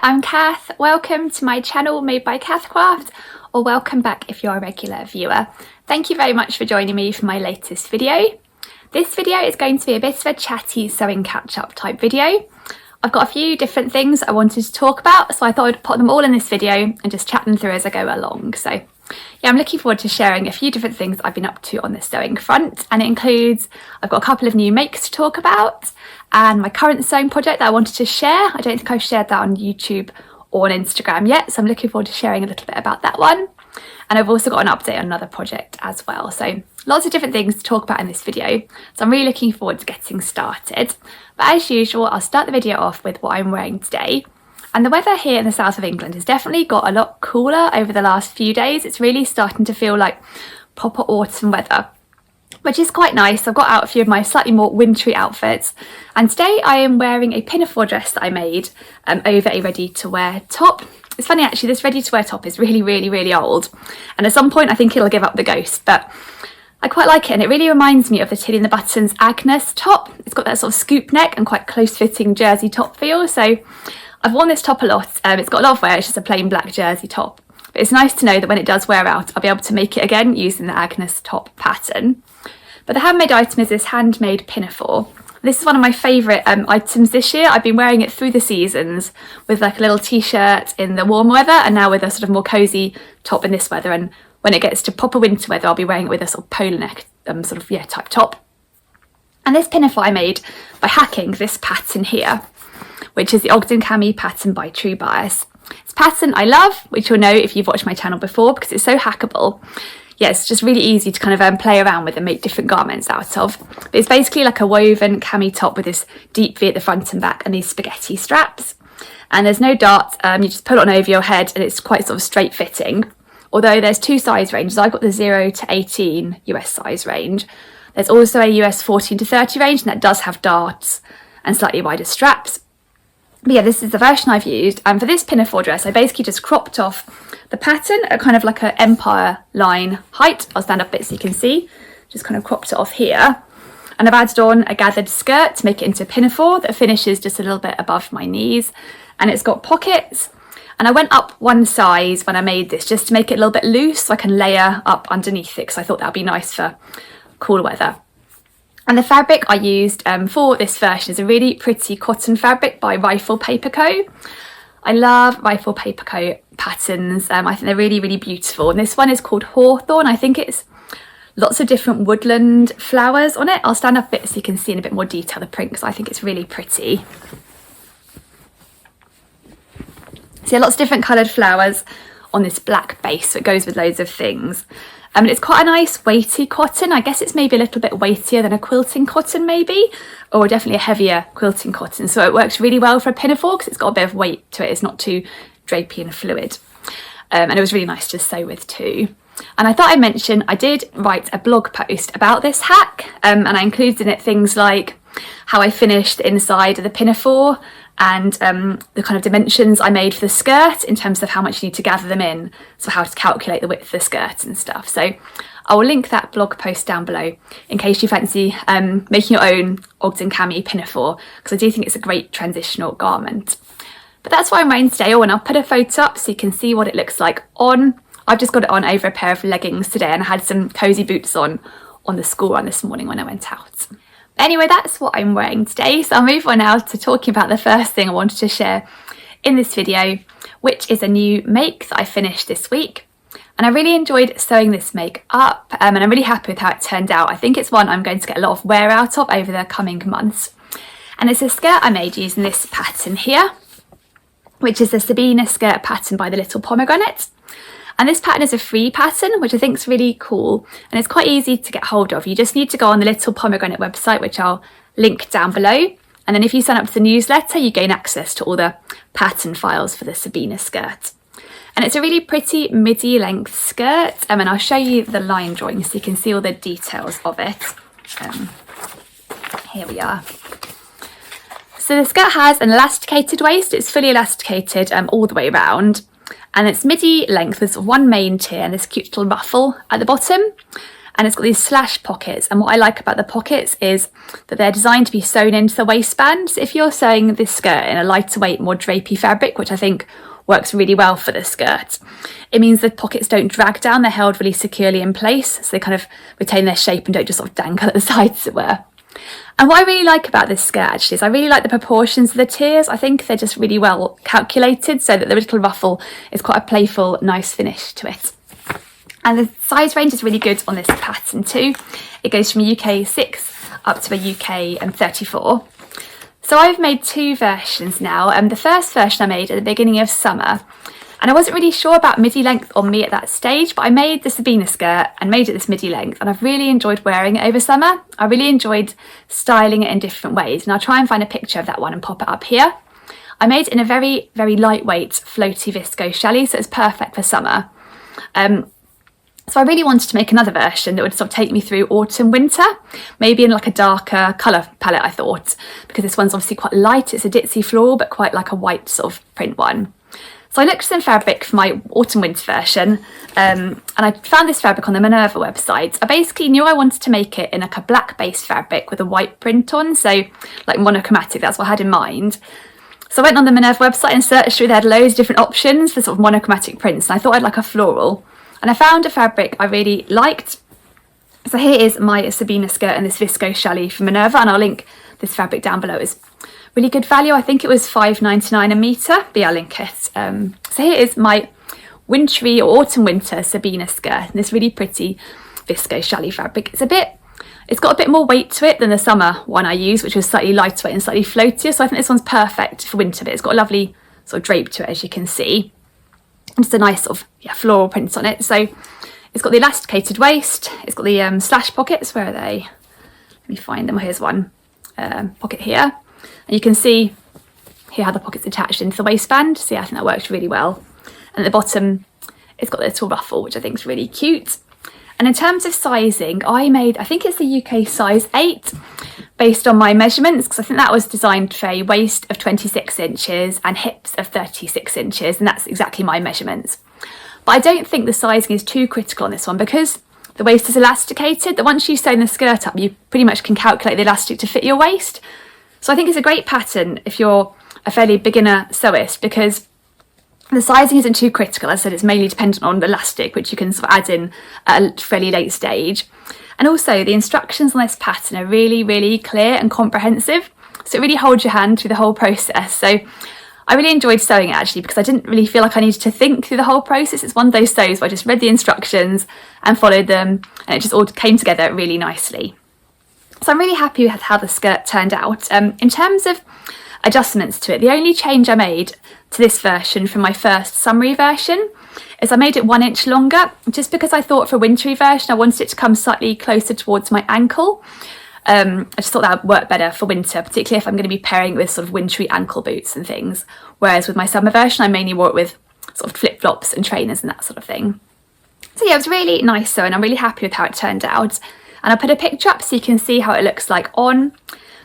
I'm Cath. Welcome to my channel Made by Cath Craft, or welcome back if you're a regular viewer. Thank you very much for joining me for my latest video. This video is going to be a bit of a chatty sewing catch-up type video. I've got a few different things I wanted to talk about, so I thought I'd put them all in this video and just chat them through as I go along. So yeah, I'm looking forward to sharing a few different things I've been up to on the sewing front, and it includes, I've got a couple of new makes to talk about and my current sewing project that I wanted to share. I don't think I've shared that on YouTube or on Instagram yet, so I'm looking forward to sharing a little bit about that one. And I've also got an update on another project as well. So lots of different things to talk about in this video. So I'm really looking forward to getting started. But as usual, I'll start the video off with what I'm wearing today. And the weather here in the south of England has definitely got a lot cooler over the last few days. It's really starting to feel like proper autumn weather, which is quite nice. I've got out a few of my slightly more wintry outfits, and today I am wearing a pinafore dress that I made over a ready-to-wear top. It's funny actually, this ready-to-wear top is really old, and at some point I think it'll give up the ghost, but I quite like it, and it really reminds me of the Tilly and the Buttons Agnes top. It's got that sort of scoop neck and quite close-fitting jersey top feel, so I've worn this top a lot. It's got a lot of wear, it's just a plain black jersey top. But it's nice to know that when it does wear out, I'll be able to make it again using the Agnes top pattern. But the handmade item is this handmade pinafore. This is one of my favourite items this year. I've been wearing it through the seasons with like a little t-shirt in the warm weather, and now with a sort of more cosy top in this weather. And when it gets to proper winter weather, I'll be wearing it with a sort of polo neck type top. And this pinafore I made by hacking this pattern here, which is the Ogden Cami pattern by True Bias. It's a pattern I love, which you'll know if you've watched my channel before, because it's so hackable. Yeah, it's just really easy to kind of play around with and make different garments out of. But it's basically like a woven cami top with this deep V at the front and back and these spaghetti straps. And there's no dart, you just put it on over your head, and it's quite sort of straight fitting. Although there's two size ranges. I've got the 0 to 18 US size range. There's also a US 14 to 30 range, and that does have darts and slightly wider straps. But yeah, this is the version I've used, and for this pinafore dress I basically just cropped off the pattern at kind of like an empire line height. I'll stand up a bit so you can see. Just kind of cropped it off here, and I've added on a gathered skirt to make it into a pinafore that finishes just a little bit above my knees, and it's got pockets. And I went up one size when I made this just to make it a little bit loose so I can layer up underneath it, because I thought that would be nice for cool weather. And the fabric I used for this version is a really pretty cotton fabric by Rifle Paper Co. I love Rifle Paper Co patterns. I think they're really beautiful. And this one is called Hawthorn. I think it's lots of different woodland flowers on it. I'll stand up a bit so you can see in a bit more detail the print, because I think it's really pretty. So yeah, lots of different coloured flowers on this black base, so it goes with loads of things. And it's quite a nice weighty cotton. I guess it's maybe a little bit weightier than a quilting cotton maybe, or definitely a heavier quilting cotton. So it works really well for a pinafore because it's got a bit of weight to it. It's not too drapey and fluid. And it was really nice to sew with too. And I thought I'd mention, I did write a blog post about this hack, and I included in it things like how I finished the inside of the pinafore, and the kind of dimensions I made for the skirt in terms of how much you need to gather them in, so how to calculate the width of the skirt and stuff. So I will link that blog post down below in case you fancy making your own Ogden Cami pinafore, because I do think it's a great transitional garment. But that's what I'm wearing today, and I'll put a photo up so you can see what it looks like on. I've just got it on over a pair of leggings today, and I had some cosy boots on the school run this morning when I went out. Anyway, that's what I'm wearing today, so I'll move on now to talking about the first thing I wanted to share in this video, which is a new make that I finished this week. And I really enjoyed sewing this make up, and I'm really happy with how it turned out. I think it's one I'm going to get a lot of wear out of over the coming months. And it's a skirt I made using this pattern here, which is the Sabina Skirt pattern by the Little Pomegranate. And this pattern is a free pattern, which I think is really cool, and it's quite easy to get hold of. You just need to go on the Little Pomegranate website, which I'll link down below. And then if you sign up to the newsletter, you gain access to all the pattern files for the Sabina skirt. And it's a really pretty midi length skirt, and I'll show you the line drawing so you can see all the details of it. Here we are. So the skirt has an elasticated waist. It's fully elasticated all the way around. And it's midi length with one main tier and this cute little ruffle at the bottom. and it's got these slash pockets, and what I like about the pockets is that they're designed to be sewn into the waistband. So if you're sewing this skirt in a lighter weight, more drapey fabric, which I think works really well for this skirt, it means the pockets don't drag down, they're held really securely in place, so they kind of retain their shape and don't just sort of dangle at the sides, as it were. And what I really like about this skirt actually is I really like the proportions of the tiers. I think they're just really well calculated so that the little ruffle is quite a playful, nice finish to it. And the size range is really good on this pattern too. It goes from a UK 6 up to a UK 34. So I've made two versions now. The first version I made at the beginning of summer, and I wasn't really sure about midi length on me at that stage, but I made the Sabina skirt and made it this midi length, and I've really enjoyed wearing it over summer. I really enjoyed styling it in different ways, and I'll try and find a picture of that one and pop it up here. I made it in a very, very lightweight floaty visco challis, so it's perfect for summer. So I really wanted to make another version that would sort of take me through autumn, winter, maybe in like a darker colour palette, I thought, because this one's obviously quite light. It's a ditzy floral, but quite like a white sort of print one. So I looked for some fabric for my autumn winter version, and I found this fabric on the Minerva website. I basically knew I wanted to make it in like a black base fabric with a white print on, so like monochromatic, that's what I had in mind. So I went on the Minerva website and searched through, they had loads of different options for sort of monochromatic prints, and I thought I'd like a floral. And I found a fabric I really liked. So here is my Sabina skirt in this visco challis from Minerva, and I'll link this fabric down below. It's really good value. I think it was £5.99 a metre, but yeah, I'll link it. So here is my wintry or autumn winter Sabina skirt in this really pretty visco challis fabric. It's got a bit more weight to it than the summer one I used, which was slightly lighter weight and slightly floatier. So I think this one's perfect for winter, but it's got a lovely sort of drape to it, as you can see. Just a nice sort of floral print on it. So it's got the elasticated waist, it's got the slash pockets. Where are they? Let me find them. Here's one pocket here, and you can see here how the pocket's attached into the waistband. So yeah, I think that works really well. And at the bottom it's got the little ruffle, which I think is really cute. And in terms of sizing, I think it's the UK size 8 based on my measurements, because I think that was designed for a waist of 26 inches and hips of 36 inches, and that's exactly my measurements. But I don't think the sizing is too critical on this one, because the waist is elasticated, that once you've sewn the skirt up, you pretty much can calculate the elastic to fit your waist. So I think it's a great pattern if you're a fairly beginner sewist, because the sizing isn't too critical. As I said, it's mainly dependent on the elastic, which you can sort of add in at a fairly late stage. And also the instructions on this pattern are really, really clear and comprehensive. So it really holds your hand through the whole process. So I really enjoyed sewing it actually, because I didn't really feel like I needed to think through the whole process. It's one of those sews where I just read the instructions and followed them, and it just all came together really nicely. So I'm really happy with how the skirt turned out. In terms of adjustments to it, the only change I made to this version from my first summery version is I made it 1 inch longer, just because I thought for a wintry version I wanted it to come slightly closer towards my ankle. I just thought that would work better for winter, particularly if I'm going to be pairing it with sort of wintry ankle boots and things, whereas with my summer version I mainly wore it with sort of flip-flops and trainers and that sort of thing. So yeah, it was really nice though, and I'm really happy with how it turned out. And I'll put a picture up so you can see how it looks like on.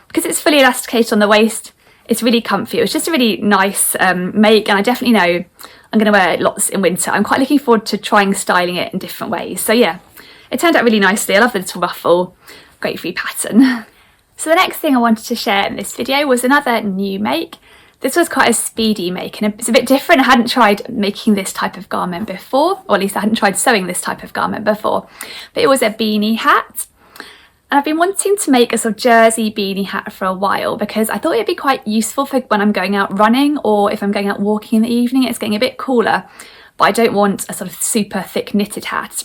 Because it's fully elasticated on the waist, it's really comfy. It was just a really nice make, and I definitely know I'm going to wear it lots in winter. I'm quite looking forward to trying styling it in different ways. So yeah, it turned out really nicely. I love the little ruffle, great free pattern. So the next thing I wanted to share in this video was another new make. This was quite a speedy make, and it's a bit different. I hadn't tried making this type of garment before, or at least I hadn't tried sewing this type of garment before, but it was a beanie hat. And I've been wanting to make a sort of jersey beanie hat for a while, because I thought it'd be quite useful for when I'm going out running, or if I'm going out walking in the evening. It's getting a bit cooler, but I don't want a sort of super thick knitted hat.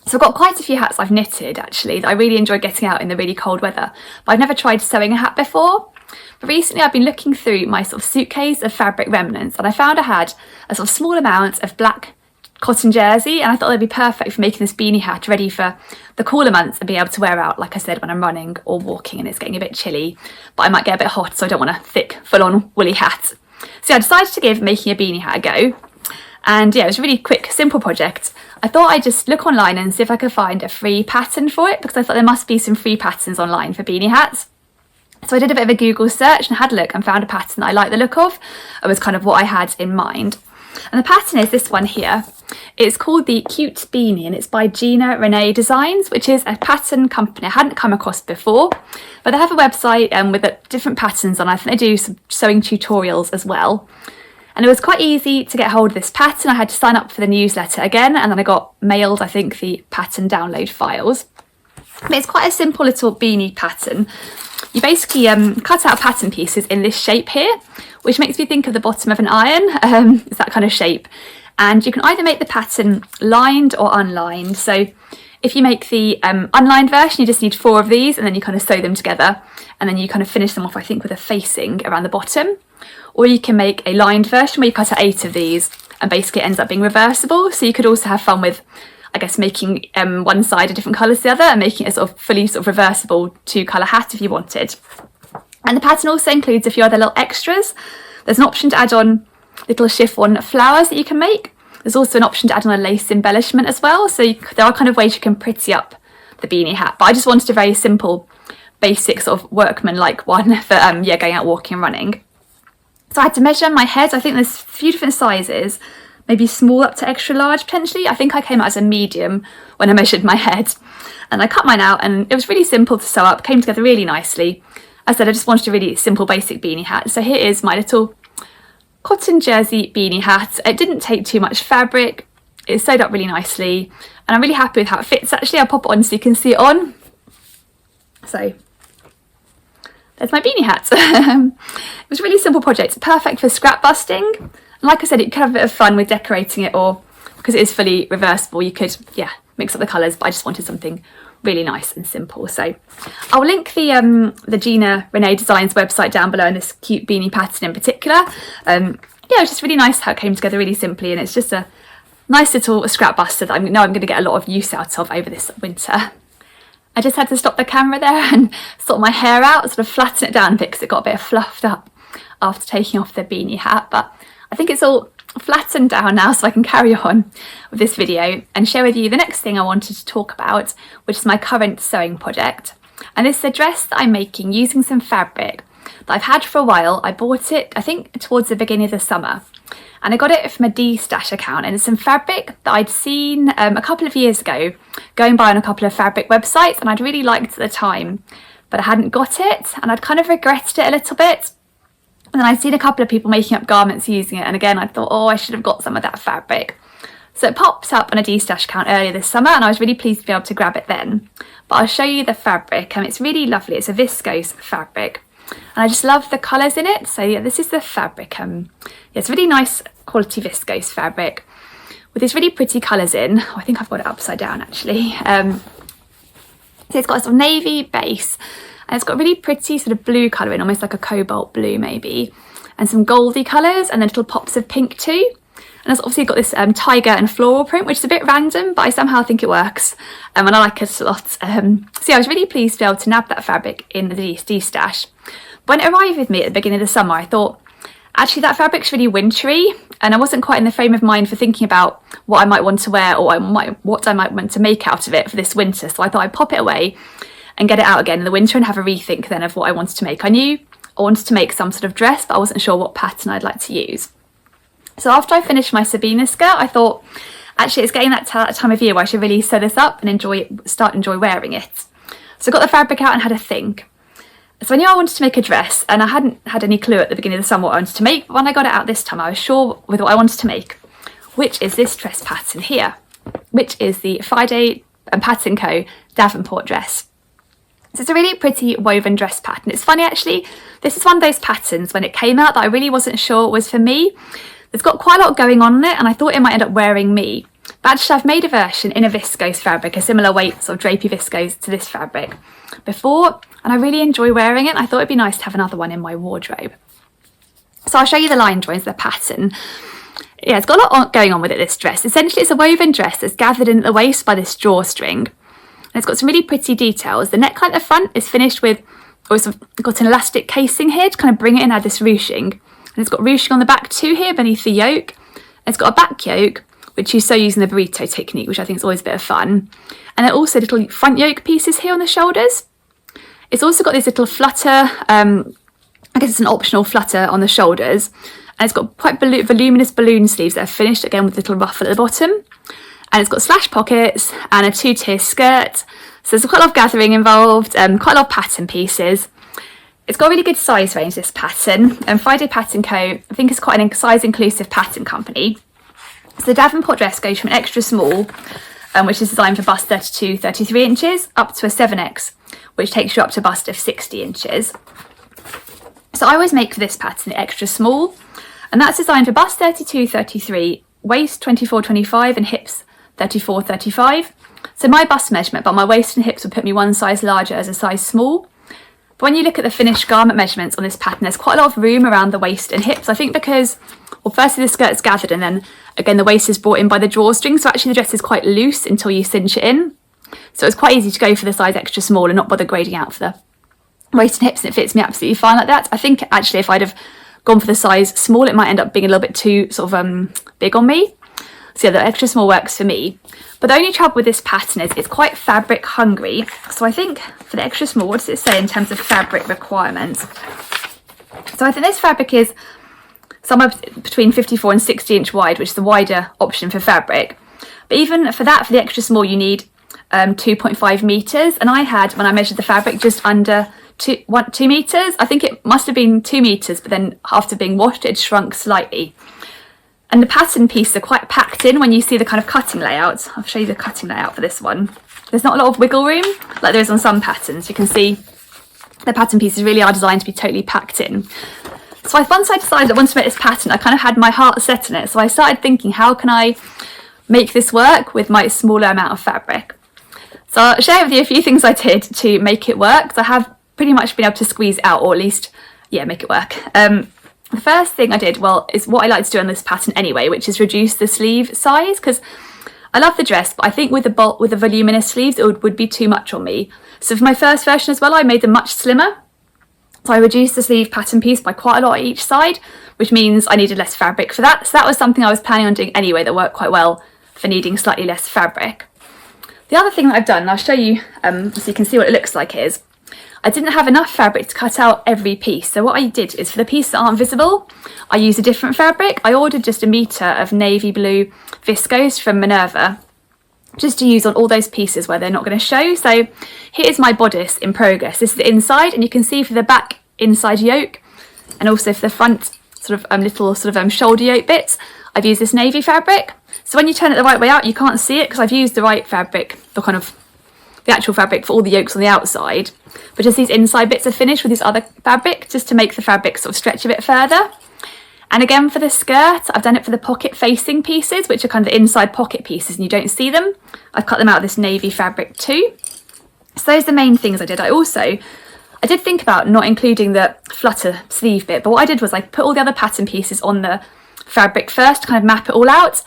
So I've got quite a few hats I've knitted actually that I really enjoy getting out in the really cold weather, but I've never tried sewing a hat before. But recently I've been looking through my sort of suitcase of fabric remnants, and I found I had a sort of small amount of black cotton jersey, and I thought they'd be perfect for making this beanie hat ready for the cooler months and be able to wear out, like I said, when I'm running or walking and it's getting a bit chilly, but I might get a bit hot, so I don't want a thick full-on woolly hat. So yeah, I decided to give making a beanie hat a go, and yeah, it was a really quick, simple project. I thought I'd just look online and see if I could find a free pattern for it, because I thought there must be some free patterns online for beanie hats. So I did a bit of a Google search and had a look and found a pattern that I like the look of. It was kind of what I had in mind. And the pattern is this one here. It's called the Cute Beanie and it's by Gina Renee Designs, which is a pattern company I hadn't come across before, but they have a website with different patterns on. I think they do some sewing tutorials as well. And it was quite easy to get hold of this pattern. I had to sign up for the newsletter again, and then I got mailed, I think, the pattern download files. But it's quite a simple little beanie pattern. You basically cut out pattern pieces in this shape here, which makes me think of the bottom of an iron. It's that kind of shape. And you can either make the pattern lined or unlined. So if you make the unlined version, you just need 4 of these and then you kind of sew them together. And then you kind of finish them off, I think, with a facing around the bottom. Or you can make a lined version where you cut out 8 of these and basically it ends up being reversible. So you could also have fun with, I guess, making one side a different colour to the other and making it sort of fully sort of reversible 2-colour hat if you wanted. And the pattern also includes a few other little extras. There's an option to add on little chiffon flowers that you can make. There's also an option to add on a lace embellishment as well. So there are kind of ways you can pretty up the beanie hat. But I just wanted a very simple, basic sort of workman-like one for going out walking and running. So I had to measure my head. I think there's a few different sizes, maybe small up to extra large potentially. I think I came out as a medium when I measured my head. And I cut mine out and it was really simple to sew up, came together really nicely. As I said, I just wanted a really simple basic beanie hat. So here is my little cotton jersey beanie hat. It didn't take too much fabric. It's sewed up really nicely and I'm really happy with how it fits actually. I'll pop it on so you can see it on. So there's my beanie hat. It was a really simple project, perfect for scrap busting. And like I said, you could have a bit of fun with decorating it, or because it is fully reversible, you could, mix up the colours, but I just wanted something really nice and simple. So I'll link the Gina Renee Designs website down below and this cute beanie pattern in particular. It was just really nice how it came together really simply, and it's just a nice little scrap buster that I know I'm going to get a lot of use out of over this winter. I just had to stop the camera there and sort my hair out, sort of flatten it down because it got a bit fluffed up after taking off the beanie hat, but I think it's all flattened down now so I can carry on with this video and share with you the next thing I wanted to talk about, which is my current sewing project. And this is a dress that I'm making using some fabric that I've had for a while. I bought it, I think, towards the beginning of the summer, and I got it from a D-Stash account, and it's some fabric that I'd seen a couple of years ago going by on a couple of fabric websites and I'd really liked at the time, but I hadn't got it and I'd kind of regretted it a little bit. And then I'd seen a couple of people making up garments using it, and again I thought, oh, I should have got some of that fabric. So it popped up on a D-Stash account earlier this summer and I was really pleased to be able to grab it then. But I'll show you the fabric and it's really lovely. It's a viscose fabric and I just love the colours in it. So yeah, this is the fabric. It's really nice quality viscose fabric with these really pretty colours in. Oh, I think I've got it upside down actually. So it's got a sort of navy base and it's got really pretty sort of blue colour in, almost like a cobalt blue maybe, and some goldy colours and then little pops of pink too. And it's obviously got this tiger and floral print, which is a bit random, but I somehow think it works and I like it a lot. So yeah, I was really pleased to be able to nab that fabric in the D-Stash. When it arrived with me at the beginning of the summer, I thought, actually that fabric's really wintry and I wasn't quite in the frame of mind for thinking about what I might want to wear or what I might want to make out of it for this winter. So I thought I'd pop it away and get it out again in the winter and have a rethink then of what I wanted to make. I knew I wanted to make some sort of dress, but I wasn't sure what pattern I'd like to use. So after I finished my Sabina skirt, I thought, actually it's getting that time of year where I should really sew this up and start enjoy wearing it. So I got the fabric out and had a think. So I knew I wanted to make a dress and I hadn't had any clue at the beginning of the summer what I wanted to make, but when I got it out this time I was sure with what I wanted to make, which is this dress pattern here, which is the Friday and Pattern Co. Davenport dress. So it's a really pretty woven dress pattern. It's funny actually, this is one of those patterns when it came out that I really wasn't sure was for me. It's got quite a lot going on in it and I thought it might end up wearing me. But actually I've made a version in a viscose fabric, a similar weight sort of drapey viscose to this fabric before, and I really enjoy wearing it. I thought it'd be nice to have another one in my wardrobe. So I'll show you the line drawings of the pattern. Yeah, it's got a lot going on with it, this dress. Essentially it's a woven dress that's gathered in at the waist by this drawstring. And it's got some really pretty details. The neckline at the front is finished with, or it's got an elastic casing here to kind of bring it in, add this ruching. And it's got ruching on the back too here beneath the yoke. And it's got a back yoke, which you sew using the burrito technique, which I think is always a bit of fun. And then also little front yoke pieces here on the shoulders. It's also got this little flutter, I guess it's an optional flutter on the shoulders. and it's got quite voluminous balloon sleeves that are finished again with a little ruffle at the bottom, and it's got slash pockets and a 2-tier skirt. So there's quite a lot of gathering involved, quite a lot of pattern pieces. It's got a really good size range, this pattern, and Friday Pattern Co. I think is quite a size inclusive pattern company. So the Davenport dress goes from an extra small, which is designed for bust 32-33 inches, up to a 7X, which takes you up to a bust of 60 inches. So I always make for this pattern the extra small, and that's designed for bust 32-33, waist 24-25 and hips 34-35. So my bust measurement, but my waist and hips would put me one size larger as a size small. But when you look at the finished garment measurements on this pattern, there's quite a lot of room around the waist and hips. I think because, well, firstly the skirt's gathered, and then again the waist is brought in by the drawstring, so actually the dress is quite loose until you cinch it in. So it's quite easy to go for the size extra small and not bother grading out for the waist and hips, and it fits me absolutely fine like that. I think actually if I'd have gone for the size small, it might end up being a little bit too sort of big on me. So yeah, the extra small works for me. But the only trouble with this pattern is it's quite fabric hungry. So I think for the extra small, what does it say in terms of fabric requirements? So I think this fabric is somewhere between 54 and 60 inch wide, which is the wider option for fabric. But even for that, for the extra small, you need 2.5 meters. And I had, when I measured the fabric, just under 2 meters. I think it must have been 2 meters, but then after being washed, it shrunk slightly. And the pattern pieces are quite packed in when you see the kind of cutting layouts. I'll show you the cutting layout for this one. There's not a lot of wiggle room like there is on some patterns. You can see the pattern pieces really are designed to be totally packed in. So once I decided that once I made this pattern, I kind of had my heart set on it. So I started thinking, how can I make this work with my smaller amount of fabric? So I'll share with you a few things I did to make it work. So I have pretty much been able to squeeze it out, or at least, yeah, make it work. The first thing I did, well, is what I like to do on this pattern anyway, which is reduce the sleeve size, because I love the dress, but I think with the voluminous sleeves, it would be too much on me. So for my first version as well, I made them much slimmer. So I reduced the sleeve pattern piece by quite a lot on each side, which means I needed less fabric for that. So that was something I was planning on doing anyway that worked quite well for needing slightly less fabric. The other thing that I've done, and I'll show you so you can see what it looks like, is I didn't have enough fabric to cut out every piece. So what I did is, for the pieces that aren't visible, I used a different fabric. I ordered just 1 metre of navy blue viscose from Minerva, just to use on all those pieces where they're not going to show. So here's my bodice in progress. This is the inside, and you can see for the back inside yoke, and also for the front sort of little sort of shoulder yoke bits, I've used this navy fabric. So when you turn it the right way out, you can't see it because I've used the right fabric, the actual fabric for all the yokes on the outside, but just these inside bits are finished with this other fabric, just to make the fabric sort of stretch a bit further. And again for the skirt, I've done it for the pocket facing pieces, which are kind of the inside pocket pieces and you don't see them. I've cut them out of this navy fabric too. So those are the main things I did. I did think about not including the flutter sleeve bit, but what I did was I put all the other pattern pieces on the fabric first to kind of map it all out.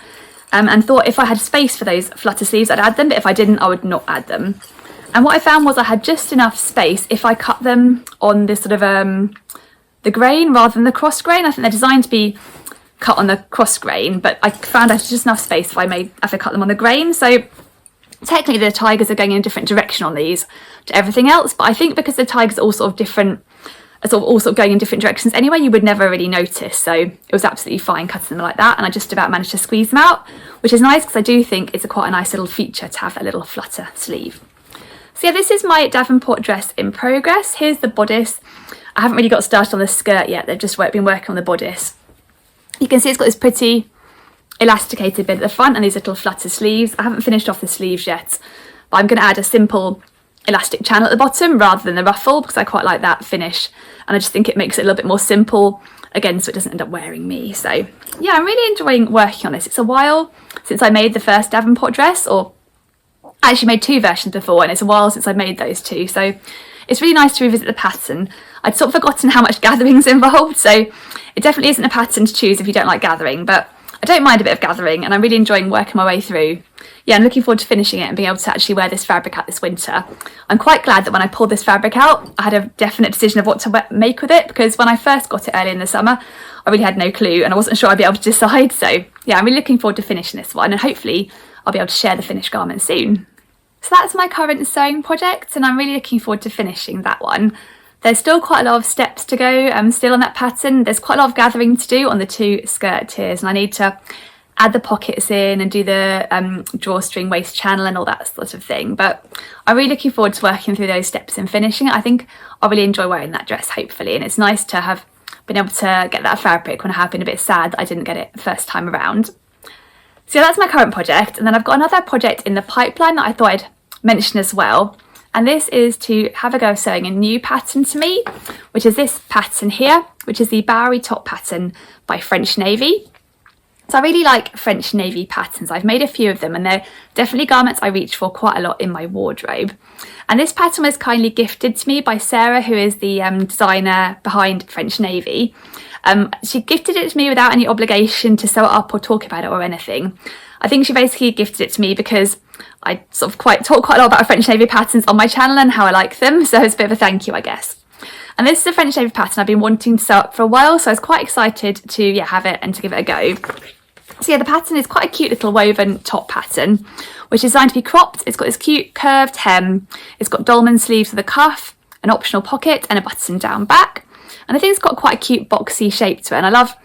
And thought if I had space for those flutter sleeves, I'd add them, but if I didn't, I would not add them. And what I found was I had just enough space if I cut them on this sort of the grain rather than the cross grain. I think they're designed to be cut on the cross grain, but I found I had just enough space if I cut them on the grain. So technically the tigers are going in a different direction on these to everything else, but I think because the tigers are all sort of going in different directions anyway, you would never really notice. So it was absolutely fine cutting them like that, and I just about managed to squeeze them out, which is nice because I do think it's quite a nice little feature to have that little flutter sleeve. So yeah, this is my Davenport dress in progress. Here's the bodice. I haven't really got started on the skirt yet. They've just been working on the bodice. You can see it's got this pretty elasticated bit at the front and these little flutter sleeves. I haven't finished off the sleeves yet, but I'm going to add a simple elastic channel at the bottom rather than the ruffle because I quite like that finish, and I just think it makes it a little bit more simple again, so it doesn't end up wearing me. So yeah, I'm really enjoying working on this. It's a while since I made the first Davenport dress, or I actually made 2 versions before, and it's a while since I made those 2, so it's really nice to revisit the pattern. I'd sort of forgotten how much gathering's involved, so it definitely isn't a pattern to choose if you don't like gathering, but I don't mind a bit of gathering, and I'm really enjoying working my way through. Yeah, I'm looking forward to finishing it and being able to actually wear this fabric out this winter. I'm quite glad that when I pulled this fabric out, I had a definite decision of what to make with it, because when I first got it early in the summer, I really had no clue and I wasn't sure I'd be able to decide. So yeah, I'm really looking forward to finishing this one, and hopefully I'll be able to share the finished garment soon. So that's my current sewing project, and I'm really looking forward to finishing that one. There's still quite a lot of steps to go still on that pattern. There's quite a lot of gathering to do on the 2 skirt tiers, and I need to add the pockets in and do the drawstring waist channel and all that sort of thing. But I'm really looking forward to working through those steps and finishing it. I think I'll really enjoy wearing that dress, hopefully, and it's nice to have been able to get that fabric when I have been a bit sad that I didn't get it the first time around. So that's my current project, and then I've got another project in the pipeline that I thought I'd mention as well, and this is to have a go of sewing a new pattern to me, which is this pattern here, which is the Bowery top pattern by French Navy. So I really like French Navy patterns. I've made a few of them, and they're definitely garments I reach for quite a lot in my wardrobe. And this pattern was kindly gifted to me by Sarah, who is the designer behind French Navy. She gifted it to me without any obligation to sew it up or talk about it or anything. I think she basically gifted it to me because I sort of talk quite a lot about French Navy patterns on my channel and how I like them, so it's a bit of a thank you, I guess. And this is a French Navy pattern I've been wanting to sew up for a while, so I was quite excited to have it and to give it a go. So the pattern is quite a cute little woven top pattern, which is designed to be cropped. It's got this cute curved hem, it's got dolman sleeves with a cuff, an optional pocket and a button down back. And I think it's got quite a cute boxy shape to it, and I love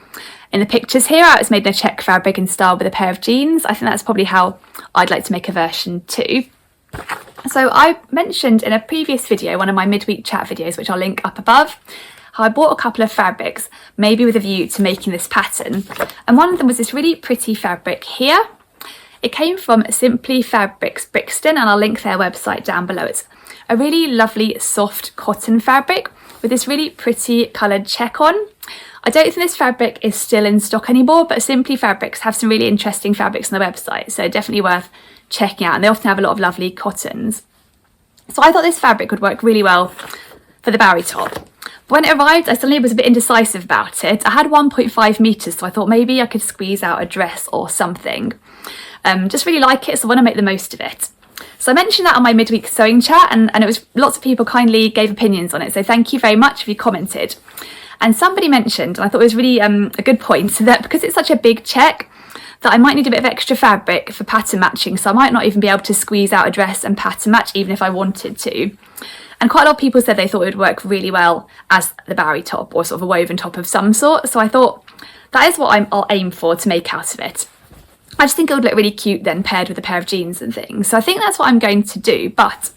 in the pictures here how it's made in a check fabric and styled with a pair of jeans. I think that's probably how I'd like to make a version too. So I mentioned in a previous video, one of my midweek chat videos, which I'll link up above, how I bought a couple of fabrics, maybe with a view to making this pattern. And one of them was this really pretty fabric here. It came from Simply Fabrics Brixton, and I'll link their website down below. It's a really lovely soft cotton fabric with this really pretty coloured check on. I don't think this fabric is still in stock anymore, but Simply Fabrics have some really interesting fabrics on their website, so definitely worth checking out, and they often have a lot of lovely cottons. So I thought this fabric would work really well for the Bowery top. But when it arrived, I suddenly was a bit indecisive about it. I had 1.5 metres, so I thought maybe I could squeeze out a dress or something. Just really like it, so I want to make the most of it. So I mentioned that on my midweek sewing chat, and it was lots of people kindly gave opinions on it, so thank you very much if you commented. And somebody mentioned, and I thought it was really a good point, that because it's such a big check, that I might need a bit of extra fabric for pattern matching, so I might not even be able to squeeze out a dress and pattern match even if I wanted to. And quite a lot of people said they thought it would work really well as the Bowery top, or sort of a woven top of some sort, so I thought that is what I'll aim for to make out of it. I just think it would look really cute then paired with a pair of jeans and things, so I think that's what I'm going to do. But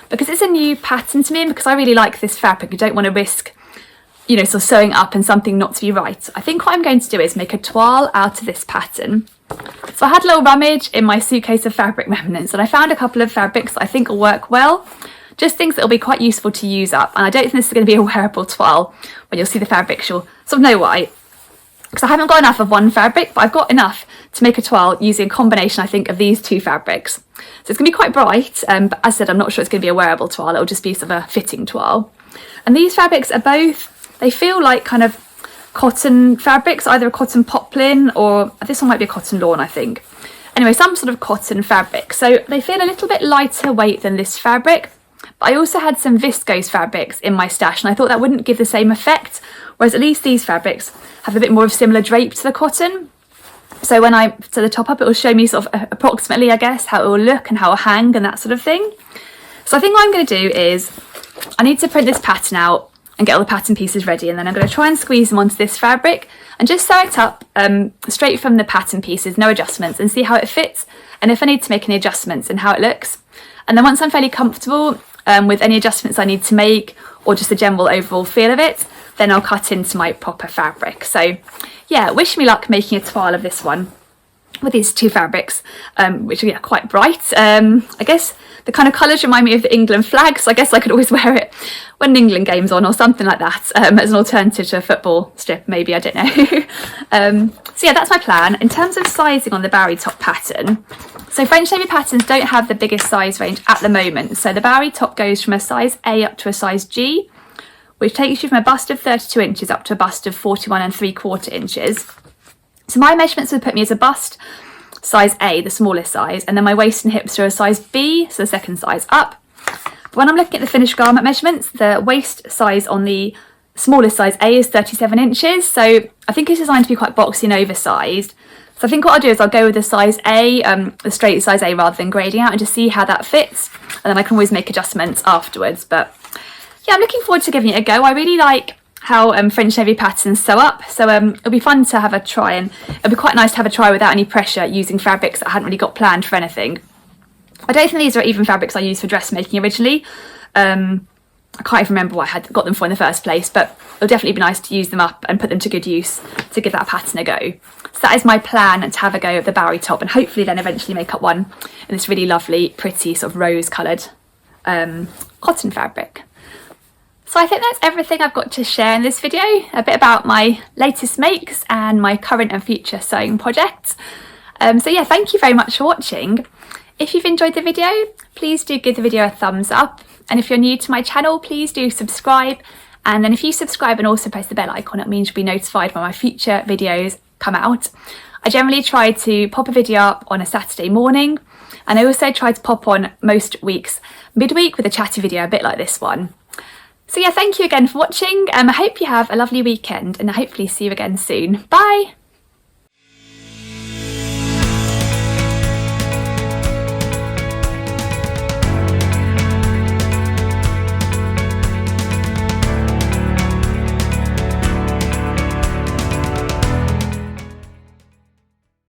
because it's a new pattern to me, and because I really like this fabric, I don't want to risk sort of sewing up and something not to be right. I think what I'm going to do is make a toile out of this pattern. So I had a little rummage in my suitcase of fabric remnants, and I found a couple of fabrics that I think will work well, just things that will be quite useful to use up. And I don't think this is going to be a wearable toile. When you'll see the fabrics, you'll sort of know why. Because I haven't got enough of one fabric, but I've got enough to make a toile using a combination, I think, of these 2 fabrics. So it's going to be quite bright, but as I said, I'm not sure it's going to be a wearable toile. It'll just be sort of a fitting toile. And these fabrics are both, they feel like kind of cotton fabrics, either a cotton poplin or this one might be a cotton lawn, I think. Anyway, some sort of cotton fabric. So they feel a little bit lighter weight than this fabric. But I also had some viscose fabrics in my stash, and I thought that wouldn't give the same effect, whereas at least these fabrics have a bit more of similar drape to the cotton. So when I sew the top up, it will show me sort of approximately, I guess, how it will look and how it will hang and that sort of thing. So I think what I'm going to do is I need to print this pattern out and get all the pattern pieces ready, and then I'm going to try and squeeze them onto this fabric and just sew it up straight from the pattern pieces, no adjustments, and see how it fits, and if I need to make any adjustments and how it looks. And then once I'm fairly comfortable with any adjustments I need to make, or just the general overall feel of it, then I'll cut into my proper fabric. So yeah, wish me luck making a toile of this one with these 2 fabrics, which are quite bright. I guess the kind of colours remind me of the England flag, so I guess I could always wear it when an England game's on or something like that, as an alternative to a football strip, maybe, I don't know. So yeah, that's my plan. In terms of sizing on the Bowery top pattern, so French Navy patterns don't have the biggest size range at the moment, so the Bowery top goes from a size A up to a size G, which takes you from a bust of 32 inches up to a bust of 41 3/4 inches. So my measurements would put me as a bust size A, the smallest size, and then my waist and hips are a size B, so the second size up. But when I'm looking at the finished garment measurements, the waist size on the smallest size A is 37 inches, so I think it's designed to be quite boxy and oversized. So I think what I'll do is I'll go with the size A, the straight size A, rather than grading out, and just see how that fits, and then I can always make adjustments afterwards. But yeah, I'm looking forward to giving it a go. I really like how French navy patterns sew up, so it'll be fun to have a try, and it'll be quite nice to have a try without any pressure using fabrics that I hadn't really got planned for anything. I don't think these are even fabrics I used for dressmaking originally. I can't even remember what I had got them for in the first place, but it'll definitely be nice to use them up and put them to good use to give that pattern a go. So that is my plan, to have a go of the Bowery top, and hopefully then eventually make up one in this really lovely, pretty sort of rose coloured cotton fabric. So I think that's everything I've got to share in this video, a bit about my latest makes and my current and future sewing projects. So yeah, thank you very much for watching. If you've enjoyed the video, please do give the video a thumbs up. And if you're new to my channel, please do subscribe. And then if you subscribe and also press the bell icon, it means you'll be notified when my future videos come out. I generally try to pop a video up on a Saturday morning. And I also try to pop on most weeks midweek with a chatty video, a bit like this one. So yeah, thank you again for watching. I hope you have a lovely weekend, and I hopefully see you again soon. Bye!